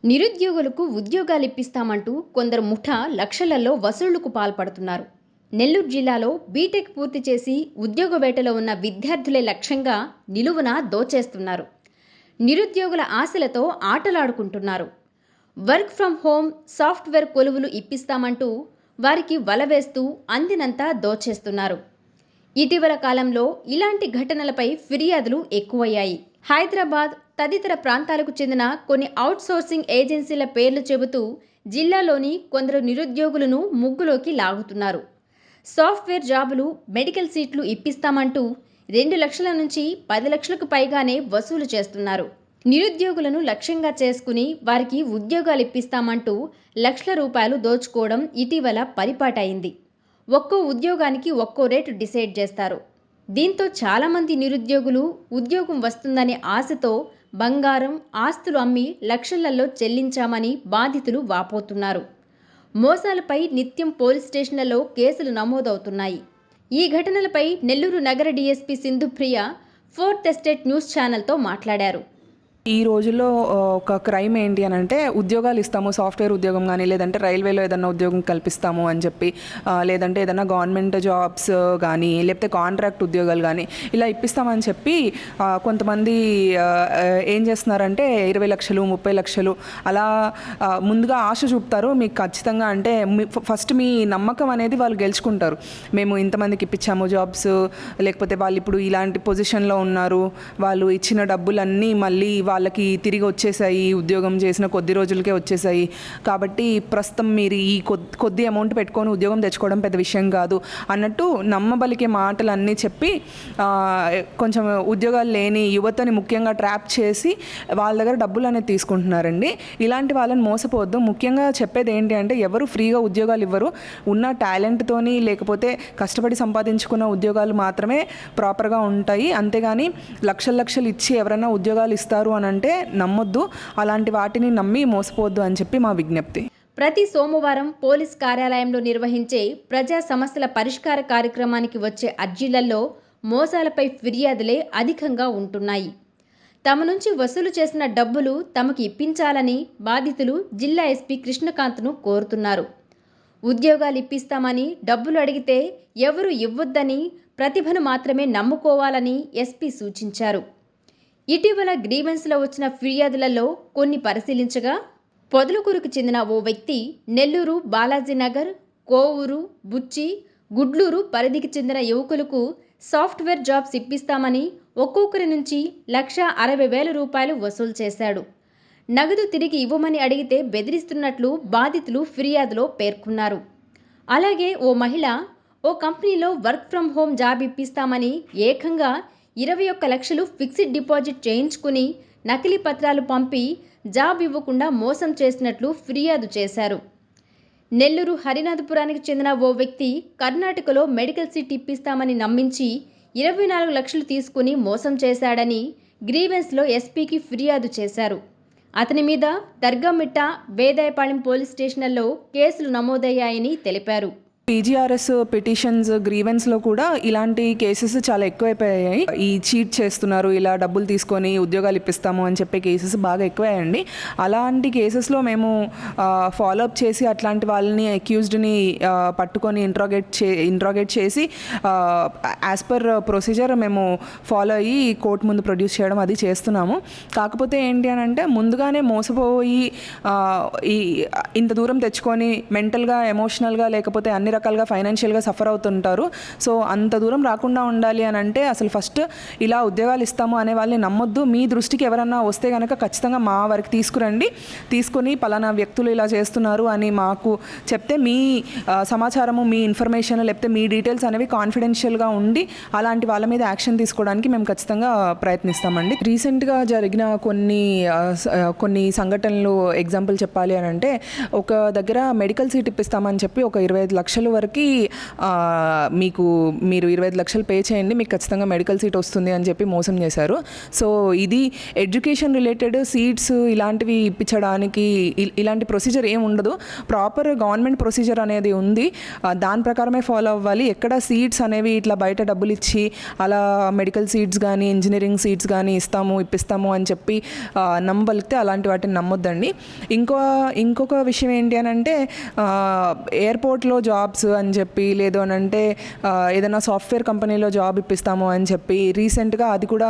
నిరుద్యోగులకు ఉద్యోగాలు ఇప్పిస్తామంటూ కొందరు ముఠా లక్షలలో వసూళ్లకు పాల్పడుతున్నారు. నెల్లూరు జిల్లాలో బీటెక్ పూర్తి చేసి ఉద్యోగ వేటలో ఉన్న విద్యార్థులే లక్ష్యంగా నిలువున దోచేస్తున్నారు. నిరుద్యోగుల ఆశలతో ఆటలాడుకుంటున్నారు. వర్క్ ఫ్రం హోమ్, సాఫ్ట్వేర్ కొలువులు ఇప్పిస్తామంటూ వారికి వలవేస్తూ అందినంత దోచేస్తున్నారు. ఇటీవల కాలంలో ఇలాంటి ఘటనలపై ఫిర్యాదులు ఎక్కువయ్యాయి. హైదరాబాద్ తదితర ప్రాంతాలకు చెందిన కొన్ని అవుట్సోర్సింగ్ ఏజెన్సీల పేర్లు చెబుతూ జిల్లాలోని కొందరు నిరుద్యోగులను ముగ్గులోకి లాగుతున్నారు. సాఫ్ట్వేర్ జాబులు, మెడికల్ సీట్లు ఇప్పిస్తామంటూ 2 లక్షల నుంచి 10 లక్షలకు పైగానే వసూలు చేస్తున్నారు. నిరుద్యోగులను లక్ష్యంగా చేసుకుని వారికి ఉద్యోగాలు ఇప్పిస్తామంటూ లక్షల రూపాయలు దోచుకోవడం ఇటీవల పరిపాటైంది. ఒక్కో ఉద్యోగానికి ఒక్కో రేటు డిసైడ్ చేస్తారు. దీంతో చాలామంది నిరుద్యోగులు ఉద్యోగం వస్తుందనే ఆశతో బంగారం, ఆస్తులు అమ్మి లక్షలలో చెల్లించామని బాధితులు వాపోతున్నారు. మోసాలపై నిత్యం పోలీస్ స్టేషన్లలో కేసులు నమోదవుతున్నాయి. ఈ ఘటనలపై నెల్లూరు నగర DSP Sindhupriya 4th estate news ఛానల్తో మాట్లాడారు. ఈ రోజుల్లో ఒక క్రైమ్ ఏంటి అని అంటే, ఉద్యోగాలు ఇస్తాము, సాఫ్ట్వేర్ ఉద్యోగం కానీ, లేదంటే రైల్వేలో ఏదైనా ఉద్యోగం కల్పిస్తాము అని చెప్పి, లేదంటే ఏదైనా గవర్నమెంట్ జాబ్స్ కానీ, లేకపోతే కాంట్రాక్ట్ ఉద్యోగాలు కానీ ఇలా ఇప్పిస్తామని చెప్పి కొంతమంది ఏం చేస్తున్నారంటే 20 లక్షలు 30 లక్షలు అలా ముందుగా ఆశ చూపుతారు. మీకు ఖచ్చితంగా అంటే ఫస్ట్ మీ నమ్మకం అనేది వాళ్ళు గెలుచుకుంటారు. మేము ఇంతమందికి ఇప్పించాము జాబ్స్, లేకపోతే వాళ్ళు ఇప్పుడు ఇలాంటి పొజిషన్లో ఉన్నారు, వాళ్ళు ఇచ్చిన డబ్బులన్నీ మళ్ళీ వాళ్ళకి తిరిగి వచ్చేసాయి, ఉద్యోగం చేసిన కొద్ది రోజులకే వచ్చేసాయి, కాబట్టి ప్రస్తుతం మీరు ఈ కొద్ది అమౌంట్ పెట్టుకొని ఉద్యోగం తెచ్చుకోవడం పెద్ద విషయం కాదు అన్నట్టు నమ్మబలికే మాటలు అన్నీ చెప్పి కొంచెం ఉద్యోగాలు లేని యువతని ముఖ్యంగా ట్రాప్ చేసి వాళ్ళ దగ్గర డబ్బులు అనేది తీసుకుంటున్నారండి. ఇలాంటి వాళ్ళని మోసపోవద్దు. ముఖ్యంగా చెప్పేది ఏంటి అంటే, ఎవరు ఫ్రీగా ఉద్యోగాలు ఇవ్వరు. ఉన్న టాలెంట్తోని లేకపోతే కష్టపడి సంపాదించుకున్న ఉద్యోగాలు మాత్రమే ప్రాపర్గా ఉంటాయి. అంతేగాని లక్షలు ఇచ్చి ఎవరైనా ఉద్యోగాలు ఇస్తారు అని అంటే నమ్మొద్దు. అలాంటి వాటిని నమ్మి మోసపోవద్దు అని చెప్పి మా విజ్ఞప్తి. ప్రతి సోమవారం పోలీస్ కార్యాలయంలో నిర్వహించే ప్రజా సమస్యల పరిష్కార కార్యక్రమానికి వచ్చే అర్జీలలో మోసాలపై ఫిర్యాదులే అధికంగా ఉంటున్నాయి. తమ నుంచి వసూలు చేసిన డబ్బులు తమకు ఇప్పించాలని బాధితులు జిల్లా ఎస్పీ కృష్ణకాంత్ను కోరుతున్నారు. ఉద్యోగాలు ఇప్పిస్తామని డబ్బులు అడిగితే ఎవరు ఇవ్వొద్దని, ప్రతిభను మాత్రమే నమ్ముకోవాలని ఎస్పీ సూచించారు. ఇటీవల గ్రీవెన్స్లో వచ్చిన ఫిర్యాదులలో కొన్ని పరిశీలించగా, పొదలకూరుకు చెందిన ఓ వ్యక్తి నెల్లూరు, బాలాజీనగర్, కోవూరు, బుచ్చి, గుడ్లూరు పరిధికి చెందిన యువకులకు సాఫ్ట్వేర్ జాబ్స్ ఇప్పిస్తామని ఒక్కొక్కరి నుంచి 1,60,000 రూపాయలు వసూలు చేశాడు. నగదు తిరిగి ఇవ్వమని అడిగితే బెదిరిస్తున్నట్లు బాధితులు ఫిర్యాదులో పేర్కొన్నారు. అలాగే ఓ మహిళ ఓ కంపెనీలో వర్క్ ఫ్రం హోమ్ జాబ్ ఇప్పిస్తామని ఏకంగా 21 లక్షలు ఫిక్స్డ్ డిపాజిట్ చేయించుకుని నకిలీ పత్రాలు పంపి జాబ్ ఇవ్వకుండా మోసం చేసినట్లు ఫిర్యాదు చేశారు. నెల్లూరు హరినాథపురానికి చెందిన ఓ వ్యక్తి కర్ణాటకలో మెడికల్ సీట్ ఇప్పిస్తామని నమ్మించి 24 లక్షలు తీసుకుని మోసం చేశాడని గ్రీవెన్స్లో ఎస్పీకి ఫిర్యాదు చేశారు. అతని మీద దర్గామిట్ట, వేదాయపాళెం పోలీస్ స్టేషన్లలో కేసులు నమోదయ్యాయని తెలిపారు. పీజీఆర్ఎస్ పిటిషన్స్, గ్రీవెన్స్లో కూడా ఇలాంటి కేసెస్ చాలా ఎక్కువైపోయాయి. ఈ చీట్ చేస్తున్నారు, ఇలా డబ్బులు తీసుకొని ఉద్యోగాలు ఇప్పిస్తాము అని చెప్పే కేసెస్ బాగా ఎక్కువయ్యాయండి. అలాంటి కేసెస్లో ఫాలోఅప్ చేసి అట్లాంటి వాళ్ళని అక్యూజ్డ్ని పట్టుకొని ఇంట్రాగేట్ చేసి యాజ్ పర్ ప్రొసీజర్ మేము ఫాలో అయ్యి కోర్టు ముందు ప్రొడ్యూస్ చేయడం అది చేస్తున్నాము. కాకపోతే ఏంటి అని అంటే, ముందుగానే మోసపోయి ఇంత దూరం తెచ్చుకొని మెంటల్గా, ఎమోషనల్గా, లేకపోతే అన్ని రకాలుగా ఫైనాన్షియల్గా సఫర్ అవుతుంటారు. సో అంత దూరం రాకుండా ఉండాలి అని అంటే అసలు ఫస్ట్ ఇలా ఉద్యోగాలు ఇస్తాము అనే వాళ్ళని నమ్మొద్దు. మీ దృష్టికి ఎవరన్నా వస్తే కనుక ఖచ్చితంగా మా వరకు తీసుకుని పలానా వ్యక్తులు ఇలా చేస్తున్నారు అని మాకు చెప్తే మీ సమాచారము, మీ ఇన్ఫర్మేషన్, లేకపోతే మీ డీటెయిల్స్ అనేవి కాన్ఫిడెన్షియల్గా ఉండి అలాంటి వాళ్ళ మీద యాక్షన్ తీసుకోవడానికి మేము ఖచ్చితంగా ప్రయత్నిస్తామండి. రీసెంట్గా జరిగిన కొన్ని సంఘటనలు ఎగ్జాంపుల్ చెప్పాలి అని అంటే, ఒక దగ్గర మెడికల్ సీట్ ఇప్పిస్తామని చెప్పి ఒక 25 లక్షలు లక్షల వరకు మీరు 25 లక్షలు పే చేయండి, మీకు ఖచ్చితంగా మెడికల్ సీట్ వస్తుంది అని చెప్పి మోసం చేశారు. సో ఇది ఎడ్యుకేషన్ రిలేటెడ్ సీట్స్ ఇలాంటివి ఇప్పించడానికి ఇలాంటి ప్రొసీజర్ ఏమి ఉండదు. ప్రాపర్ గవర్నమెంట్ ప్రొసీజర్ అనేది ఉంది, దాని ప్రకారమే ఫాలో అవ్వాలి. ఎక్కడ సీట్స్ అనేవి ఇట్లా బయట డబ్బులు ఇచ్చి అలా మెడికల్ సీట్స్ కానీ ఇంజనీరింగ్ సీట్స్ కానీ ఇప్పిస్తాము అని చెప్పి నమ్మబలిగితే అలాంటి వాటిని నమ్మొద్దండి. ఇంకొక విషయం ఏంటి అని అంటే ఎయిర్పోర్ట్లో జాబ్స్ అని చెప్పి, లేదు అని అంటే ఏదైనా సాఫ్ట్వేర్ కంపెనీలో జాబ్ ఇప్పిస్తాము అని చెప్పి రీసెంట్గా అది కూడా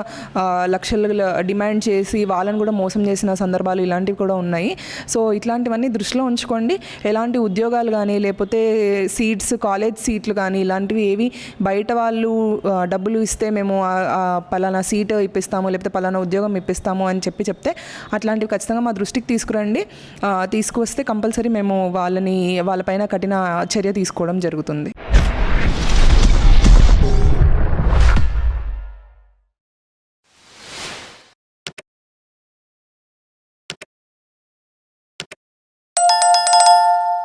లక్షలు డిమాండ్ చేసి వాళ్ళని కూడా మోసం చేసిన సందర్భాలు ఇలాంటివి కూడా ఉన్నాయి. సో ఇట్లాంటివన్నీ దృష్టిలో ఉంచుకోండి. ఎలాంటి ఉద్యోగాలు కానీ లేకపోతే సీట్స్, కాలేజ్ సీట్లు కానీ ఇలాంటివి ఏవి బయట వాళ్ళు డబ్బులు ఇస్తే మేము పలానా సీట్ ఇప్పిస్తాము లేకపోతే పలానా ఉద్యోగం ఇప్పిస్తాము అని చెప్తే అట్లాంటివి ఖచ్చితంగా మా దృష్టికి తీసుకురండి. తీసుకువస్తే కంపల్సరీ మేము వాళ్ళపైన కఠిన చర్య తీసుకోవడం జరుగుతుంది.